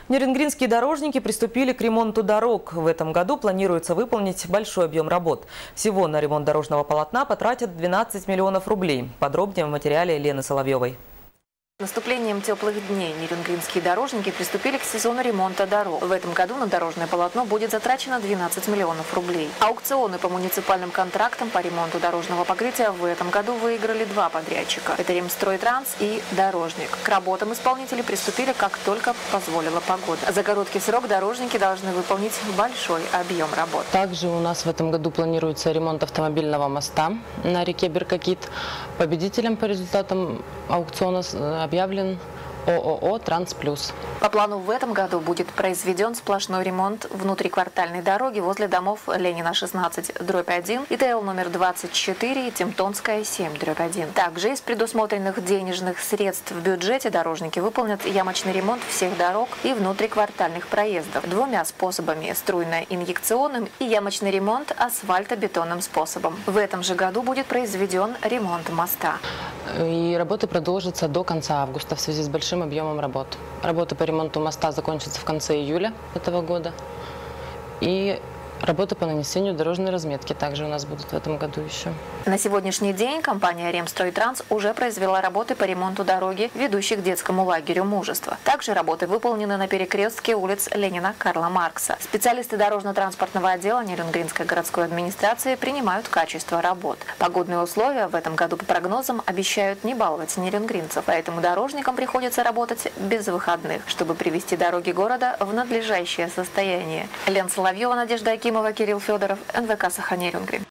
Нерюнгринские дорожники приступили к ремонту дорог. В этом году планируется выполнить большой объем работ. Всего на ремонт дорожного полотна потратят 12 миллионов рублей. Подробнее в материале Лены Соловьевой. С наступлением теплых дней нерюнгринские дорожники приступили к сезону ремонта дорог. В этом году на дорожное полотно будет затрачено 12 миллионов рублей. Аукционы по муниципальным контрактам по ремонту дорожного покрытия в этом году выиграли два подрядчика. Это Ремстройтранс и Дорожник. К работам исполнители приступили, как только позволила погода. За короткий срок дорожники должны выполнить большой объем работ. Также у нас в этом году планируется ремонт автомобильного моста на реке Беркокит. Победителем по результатам аукциона объявлен ООО «Транс-Плюс». По плану в этом году будет произведен сплошной ремонт внутриквартальной дороги возле домов Ленина 16/1 и ТЛ номер 24 и Темтонская 7/1. Также из предусмотренных денежных средств в бюджете дорожники выполнят ямочный ремонт всех дорог и внутриквартальных проездов двумя способами – струйно-инъекционным и ямочный ремонт асфальтобетонным способом. В этом же году будет произведен ремонт моста. И работы продолжатся до конца августа в связи с большим объемом работ. Работы по ремонту моста закончатся в конце июля этого года. И работы по нанесению дорожной разметки также у нас будут в этом году еще. На сегодняшний день компания Ремстройтранс уже произвела работы по ремонту дороги, ведущей к детскому лагерю «Мужество». Также работы выполнены на перекрестке улиц Ленина Карла Маркса. Специалисты дорожно-транспортного отдела Нерюнгринской городской администрации принимают качество работ. Погодные условия в этом году по прогнозам обещают не баловать нерюнгринцев, поэтому дорожникам приходится работать без выходных, чтобы привести дороги города в надлежащее состояние. Лена Соловьева, Надежда Акимова, Кирилл Федоров, НВК Саха-Нерюнгрин.